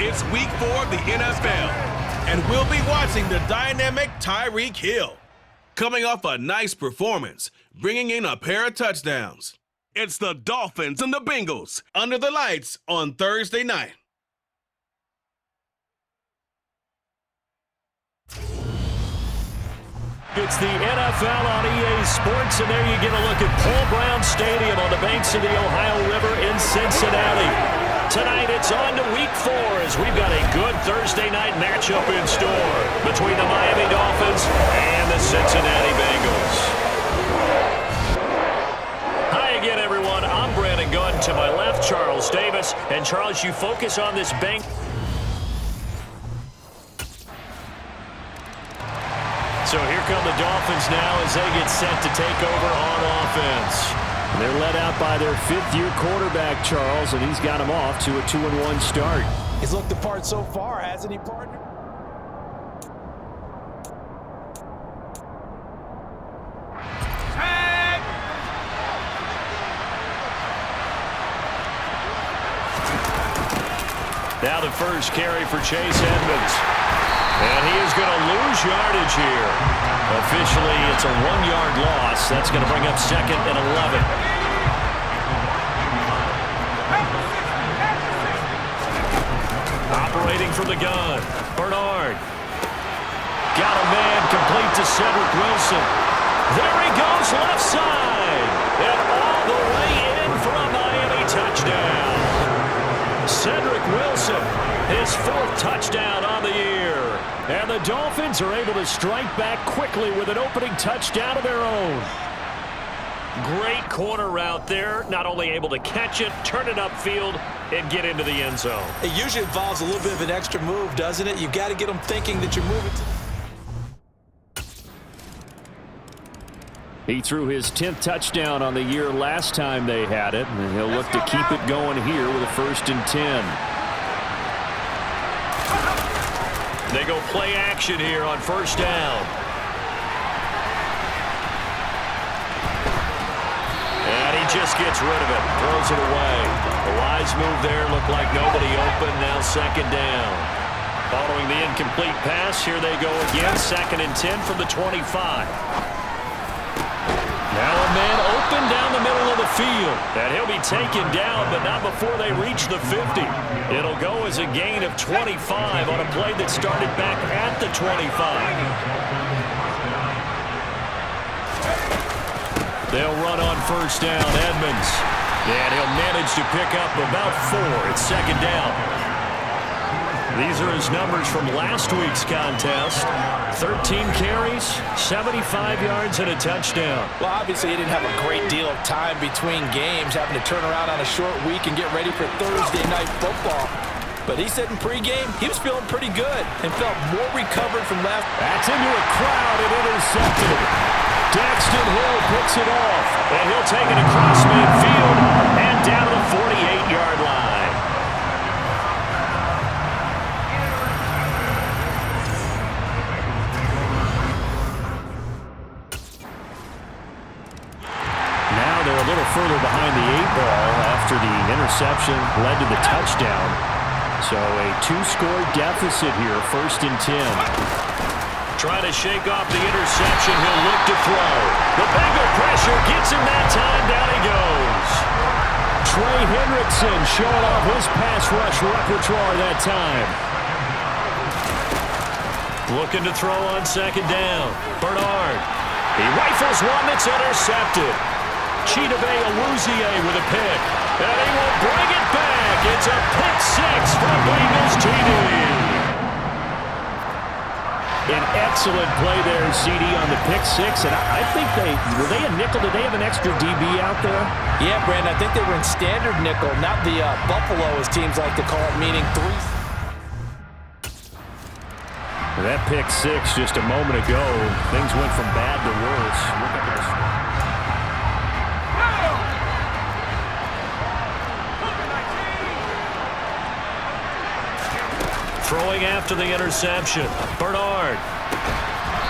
It's week 4 of the NFL, and we'll be watching the dynamic Tyreek Hill, coming off a nice performance, bringing in a pair of touchdowns. It's the Dolphins and the Bengals under the lights on Thursday night. It's the NFL on EA Sports, and there you get a look at Paul Brown Stadium on the banks of the Ohio River in Cincinnati. Tonight it's on to week 4 as we've got a good Thursday night matchup in store between the Miami Dolphins and the Cincinnati Bengals. Hi again, everyone. I'm Brandon Gunn. To my left, Charles Davis. And Charles, you focus on this bank. So here come the Dolphins now as they get set to take over on offense. And they're led out by their 5th-year quarterback, Charles, and he's got them off to a 2-1 start. He's looked the part so far, hasn't he, partner? Now the first carry for Chase Edmonds. And he is going to lose yardage here. Officially, it's a 1-yard loss. That's going to bring up 2nd and 11. Operating from the gun, Bernard. Got a man complete to Cedric Wilson. There he goes, left side. And all the way in for a Miami touchdown. Cedric Wilson, his 4th touchdown on the year. And the Dolphins are able to strike back quickly with an opening touchdown of their own. Great corner route there. Not only able to catch it, turn it upfield, and get into the end zone. It usually involves a little bit of an extra move, doesn't it? You've got to get them thinking that you're moving to... He threw his 10th touchdown on the year last time they had it, and he'll look to keep it going here with a 1st and 10. They go play action here on 1st down. And he just gets rid of it, throws it away. The wise move there, looked like nobody open, now 2nd down. Following the incomplete pass, here they go again, 2nd and 10 from the 25. Now a man open down the middle of the field. And he'll be taken down, but not before they reach the 50. It'll go as a gain of 25 on a play that started back at the 25. They'll run on 1st down, Edmonds. And he'll manage to pick up about 4. It's 2nd down. These are his numbers from last week's contest. 13 carries, 75 yards, and a touchdown. Well, obviously, he didn't have a great deal of time between games, having to turn around on a short week and get ready for Thursday night football. But he said in pregame, he was feeling pretty good and felt more recovered from last. That's into a crowd and intercepted. Daxton Hill picks it off, and he'll take it across midfield and down to the 48-yard line. A little further behind the 8-ball after the interception led to the touchdown. So a 2-score deficit here, 1st and 10. Trying to shake off the interception, he'll look to throw. The Bengal pressure gets him that time, down he goes. Trey Hendrickson showing off his pass rush repertoire that time. Looking to throw on 2nd down. Bernard. He rifles one that's intercepted. Chidobe Awuzie with a pick. And he will bring it back. It's a pick 6 from Bengals TD. An excellent play there, CD, on the pick 6. And I think were they a nickel? Did they have an extra DB out there? Yeah, Brandon, I think they were in standard nickel, not the Buffalo, as teams like to call it, meaning 3. That pick 6 just a moment ago. Things went from bad to worse. Look at this. Throwing after the interception. Bernard.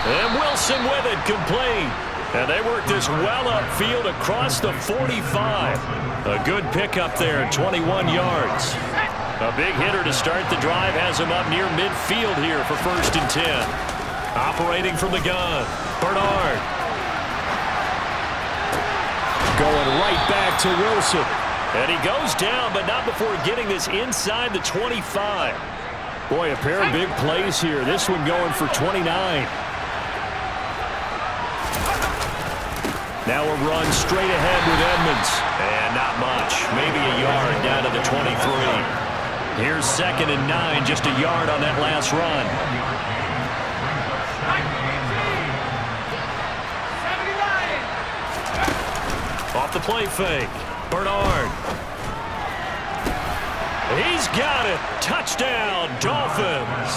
And Wilson with it, complete. And they work this well upfield across the 45. A good pickup there, 21 yards. A big hitter to start the drive has him up near midfield here for 1st and 10. Operating from the gun, Bernard. Going right back to Wilson. And he goes down, but not before getting this inside the 25. Boy, a pair of big plays here. This one going for 29. Now a run straight ahead with Edmonds. And not much. Maybe a yard down to the 23. Here's 2nd and 9, just a yard on that last run. Off the play fake. Bernard. He's got it. Touchdown, Dolphins.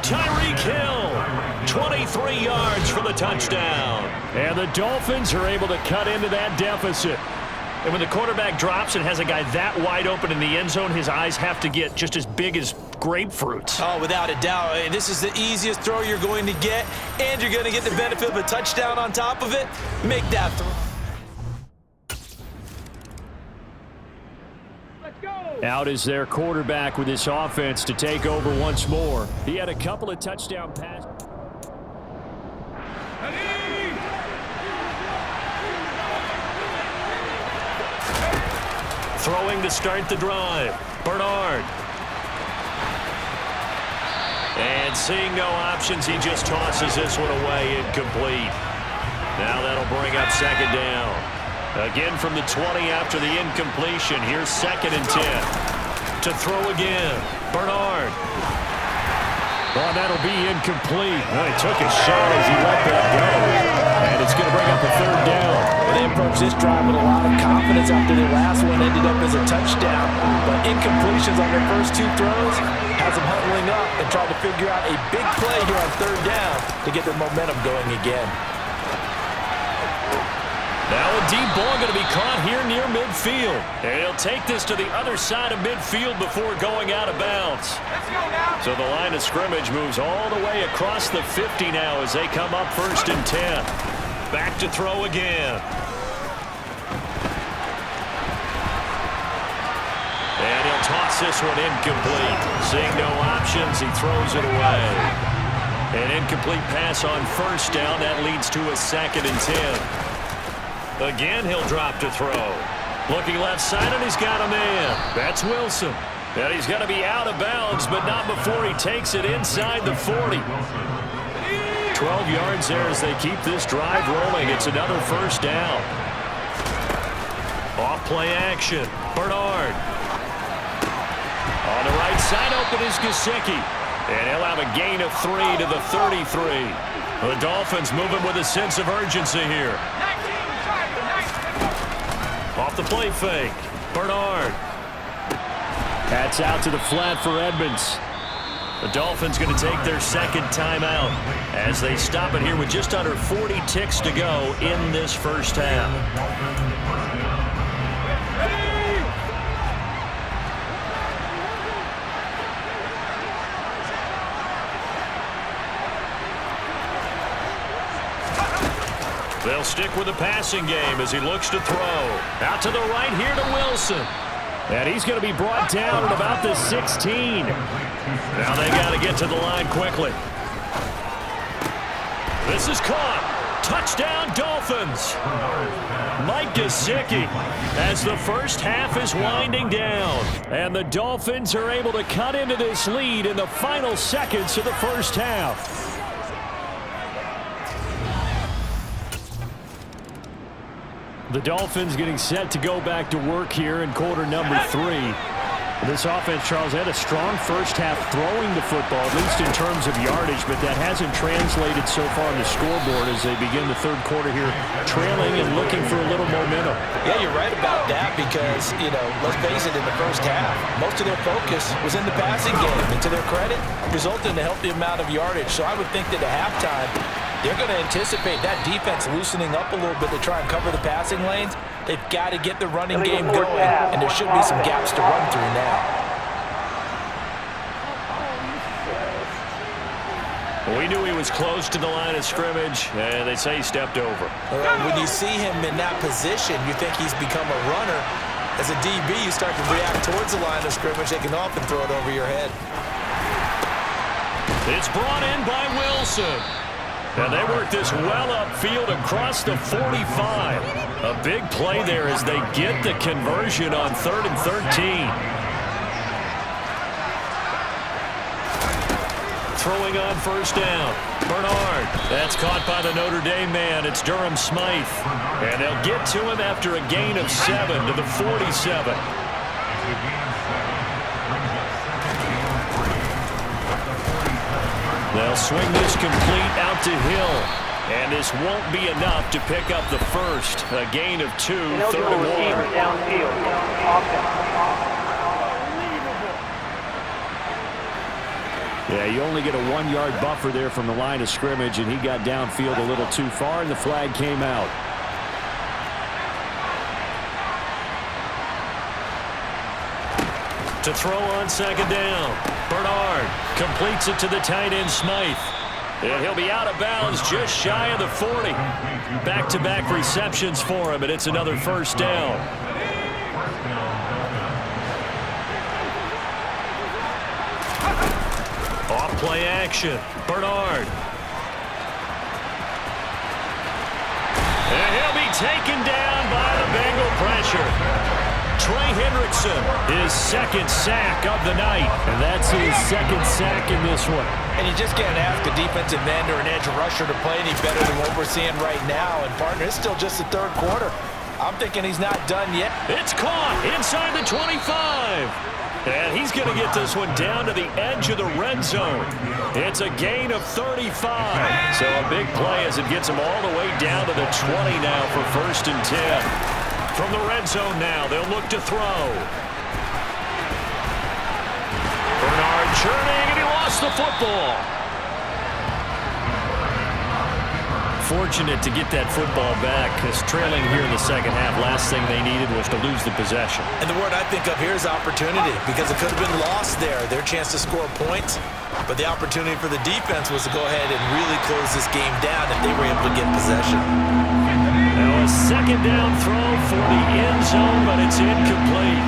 Tyreek Hill, 23 yards for the touchdown. And the Dolphins are able to cut into that deficit. And when the quarterback drops and has a guy that wide open in the end zone, his eyes have to get just as big as grapefruits. Oh, without a doubt. This is the easiest throw you're going to get, and you're going to get the benefit of a touchdown on top of it. Make that throw. Out is their quarterback with this offense to take over once more. He had a couple of touchdown passes. Throwing to start the drive, Bernard. And seeing no options, he just tosses this one away, incomplete. Now that'll bring up 2nd down. Again from the 20 after the incompletion. Here's 2nd and 10. To throw again, Bernard. Oh, that'll be incomplete. Well, he took a shot as he let that go. And it's going to bring up a 3rd down. Well, they approached this drive with a lot of confidence after their last one ended up as a touchdown. But incompletions on their first 2 throws has them huddling up and trying to figure out a big play here on 3rd down to get their momentum going again. Now a deep ball going to be caught here near midfield. And he'll take this to the other side of midfield before going out of bounds. So the line of scrimmage moves all the way across the 50 now as they come up 1st and 10. Back to throw again. And he'll toss this one incomplete. Seeing no options, he throws it away. An incomplete pass on 1st down. That leads to a 2nd and 10. Again, he'll drop to throw. Looking left side, and he's got a man. That's Wilson. And he's going to be out of bounds, but not before he takes it inside the 40. 12 yards there as they keep this drive rolling. It's another 1st down. Off play action. Bernard. On the right side, open is Gesicki. And he'll have a gain of 3 to the 33. The Dolphins moving with a sense of urgency here. Off the play fake, Bernard. That's out to the flat for Edmonds. The Dolphins going to take their 2nd timeout as they stop it here with just under 40 ticks to go in this 1st half. They'll stick with the passing game as he looks to throw. Out to the right here to Wilson. And he's going to be brought down at about the 16. Now they got to get to the line quickly. This is caught. Touchdown, Dolphins. Mike Gesicki as the 1st half is winding down. And the Dolphins are able to cut into this lead in the final seconds of the 1st half. The Dolphins getting set to go back to work here in quarter number 3. This offense, Charles, had a strong 1st half throwing the football, at least in terms of yardage, but that hasn't translated so far on the scoreboard as they begin the 3rd quarter here, trailing and looking for a little momentum. Yeah, you're right about that because, let's face it, in the 1st half, most of their focus was in the passing game. And to their credit, resulted in a healthy amount of yardage. So I would think that at halftime, they're going to anticipate that defense loosening up a little bit to try and cover the passing lanes. They've got to get the running game going, and there should be some gaps to run through now. We knew he was close to the line of scrimmage, and they say he stepped over. When you see him in that position, you think he's become a runner. As a DB, you start to react towards the line of scrimmage, they can often throw it over your head. It's brought in by Wilson. And they work this well upfield across the 45. A big play there as they get the conversion on 3rd and 13. Throwing on first down. Bernard. That's caught by the Notre Dame man. It's Durham Smythe. And they'll get to him after a gain of 7 to the 47. They'll swing this complete out to Hill. And this won't be enough to pick up the first. A gain of 2, 3rd and 1. Downfield. Offense. Yeah, you only get a 1-yard buffer there from the line of scrimmage, and he got downfield a little too far, and the flag came out. To throw on second down. Bernard completes it to the tight end Smythe. And he'll be out of bounds just shy of the 40. Back-to-back receptions for him, and it's another first down. Off-play action. Bernard. And he'll be taken down by the Bengal pressure. Trey Hendrickson, his second sack of the night. And that's his second sack in this one. And you just can't ask a defensive end or an edge rusher to play any better than what we're seeing right now. And, partner, it's still just the third quarter. I'm thinking he's not done yet. It's caught inside the 25. And he's going to get this one down to the edge of the red zone. It's a gain of 35. So a big play as it gets him all the way down to the 20 now for 1st and 10. From the red zone now, they'll look to throw. Bernard churning, and he lost the football. Fortunate to get that football back, because trailing here in the second half, last thing they needed was to lose the possession. And the word I think of here is opportunity, because it could have been lost there, their chance to score points. But the opportunity for the defense was to go ahead and really close this game down if they were able to get possession. Now a second down throw for the end zone, but it's incomplete.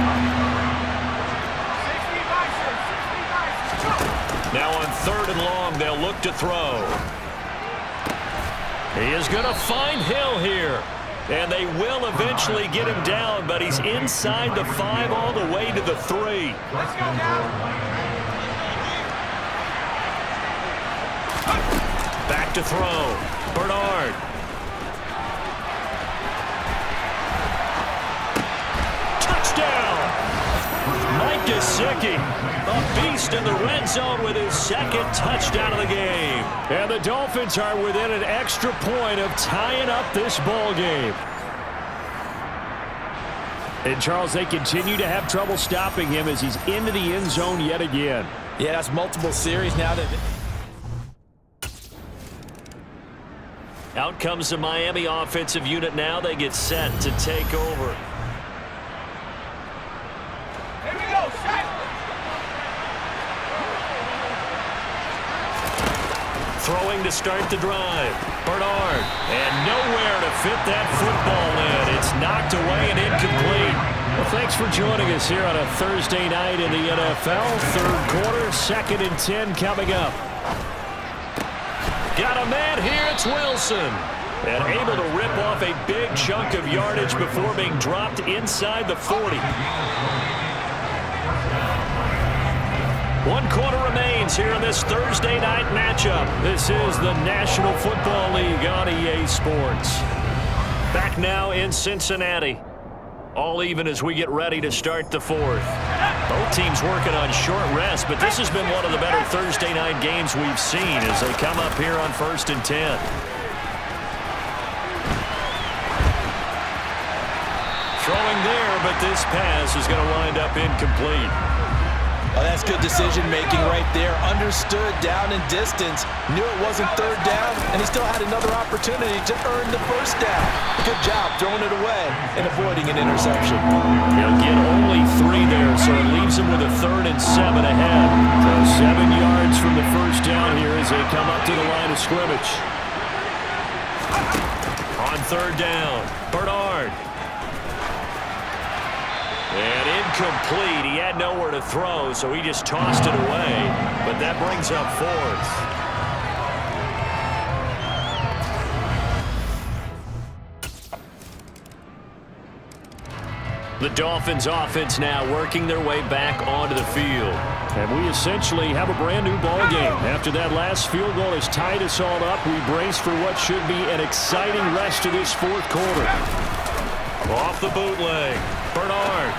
Now on 3rd and long, they'll look to throw. He is going to find Hill here. And they will eventually get him down, but he's inside the 5 all the way to the 3. Back to throw. Bernard. Touchdown! Mike Gesicki, a beast in the red zone with his second touchdown of the game. And the Dolphins are within an extra point of tying up this ball game. And, Charles, they continue to have trouble stopping him as he's into the end zone yet again. Yeah, that's multiple series now. Out comes the Miami offensive unit now. They get set to take over. Here we go, set. Throwing to start the drive. Bernard. And nowhere to fit that football in. It's knocked away and incomplete. Well, thanks for joining us here on a Thursday night in the NFL. Third quarter, 2nd and 10 coming up. Got a man here, it's Wilson. And able to rip off a big chunk of yardage before being dropped inside the 40. 1 quarter remains here in this Thursday night matchup. This is the National Football League on EA Sports. Back now in Cincinnati. All even as we get ready to start the 4th. Both teams working on short rest, but this has been one of the better Thursday night games we've seen as they come up here on 1st and 10. Throwing there, but this pass is going to wind up incomplete. Oh, that's good decision-making right there. Understood down and distance. Knew it wasn't 3rd down, and he still had another opportunity to earn the 1st down. Good job throwing it away and avoiding an interception. He'll get only 3 there, so it leaves him with a 3rd and 7 ahead. So 7 yards from the first down here as they come up to the line of scrimmage. On 3rd down, Bernard. incomplete. He had nowhere to throw, so he just tossed it away. But that brings up fourth. The Dolphins offense now working their way back onto the field. And we essentially have a brand new ball game. After that last field goal has tied us all up, we brace for what should be an exciting rest of this fourth quarter. Off the bootleg, Bernard.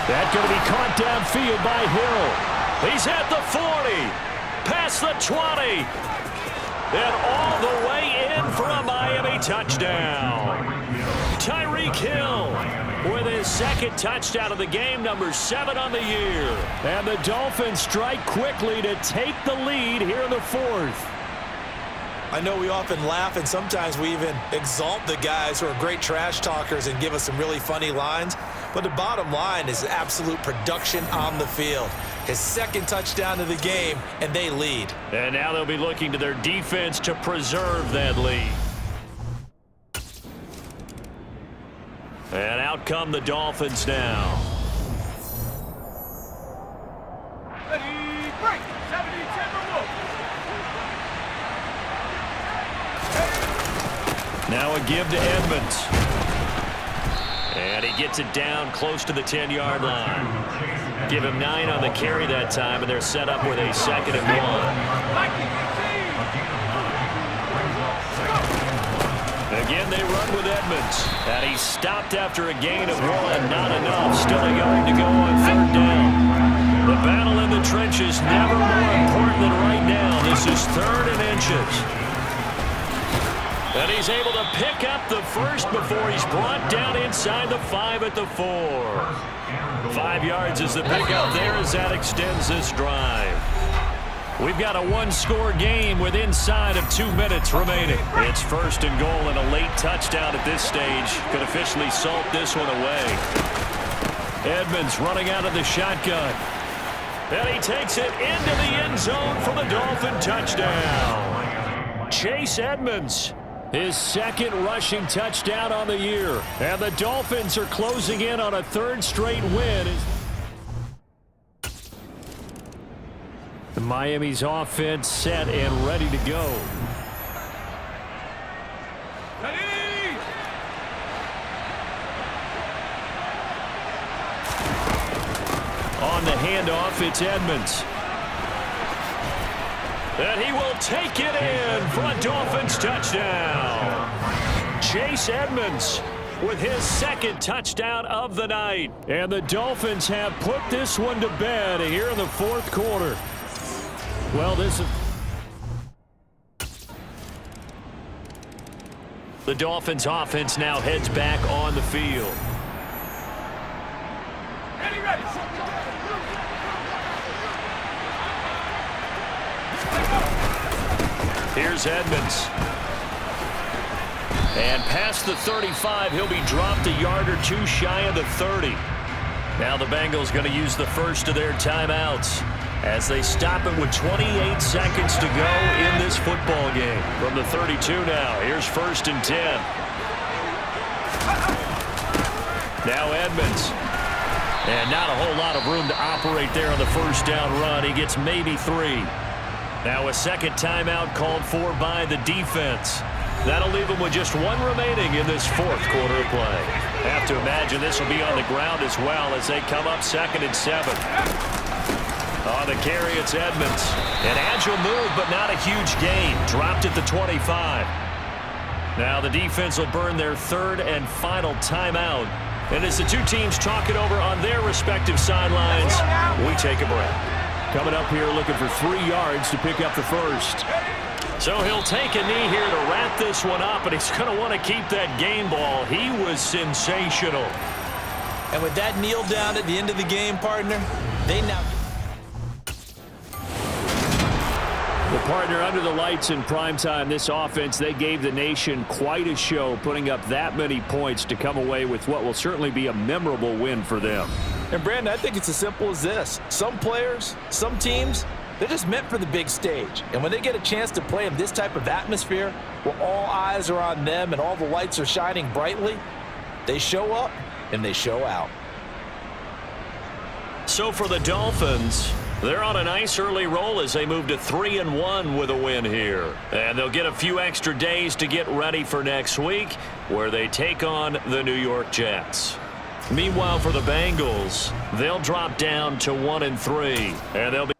That's going to be caught downfield by Hill. He's at the 40, past the 20, and all the way in for a Miami touchdown. Tyreek Hill with his second touchdown of the game, number 7 on the year. And the Dolphins strike quickly to take the lead here in the fourth. I know we often laugh and sometimes we even exalt the guys who are great trash talkers and give us some really funny lines. But the bottom line is absolute production on the field. His second touchdown of the game, and they lead. And now they'll be looking to their defense to preserve that lead. And out come the Dolphins now. Ready, break. 70-10 remove. Now a give to Edmonds. And he gets it down close to the 10-yard line. Give him 9 on the carry that time, and they're set up with a 2nd and 1. Again, they run with Edmonds. And he's stopped after a gain of 1. Not enough. Still a yard to go on 3rd down. The battle in the trenches never more important than right now. This is 3rd and inches. And he's able to pick up the first before he's brought down inside the 5 at the 4. 5 yards is the pickup there as that extends this drive. We've got a 1-score game with inside of 2 minutes remaining. It's 1st and goal, and a late touchdown at this stage could officially salt this one away. Edmonds running out of the shotgun. And he takes it into the end zone for the Dolphin touchdown. Chase Edmonds, his 2nd rushing touchdown on the year. And the Dolphins are closing in on a 3rd straight win. The Miami's offense set and ready to go. Ready. On the handoff, it's Edmonds. And he will take it in for a Dolphins touchdown. Chase Edmonds with his 2nd touchdown of the night. And the Dolphins have put this one to bed here in the 4th quarter. Well, the Dolphins offense now heads back on the field. Ready. Here's Edmonds. And past the 35, he'll be dropped a yard or 2 shy of the 30. Now the Bengals going to use the first of their timeouts as they stop it with 28 seconds to go in this football game. From the 32 now, here's 1st and 10. Now Edmonds. And not a whole lot of room to operate there on the 1st down run. He gets maybe 3. Now a 2nd timeout called for by the defense. That'll leave them with just 1 remaining in this 4th quarter of play. Have to imagine this will be on the ground as well as they come up 2nd and 7. On the carry, it's Edmonds. An agile move, but not a huge gain. Dropped at the 25. Now the defense will burn their 3rd and final timeout. And as the 2 teams talk it over on their respective sidelines, we take a break. Coming up here looking for 3 yards to pick up the first. So he'll take a knee here to wrap this one up, and he's going to want to keep that game ball. He was sensational. And with that kneel down at the end of the game, partner, they now... The partner under the lights in primetime, this offense, they gave the nation quite a show, putting up that many points to come away with what will certainly be a memorable win for them. And Brandon, I think it's as simple as this. Some players, some teams, they're just meant for the big stage. And when they get a chance to play in this type of atmosphere, where all eyes are on them and all the lights are shining brightly, they show up and they show out. So for the Dolphins, they're on a nice early roll as they move to 3-1 with a win here. And they'll get a few extra days to get ready for next week, where they take on the New York Jets. Meanwhile, for the Bengals, they'll drop down to 1-3, and they'll be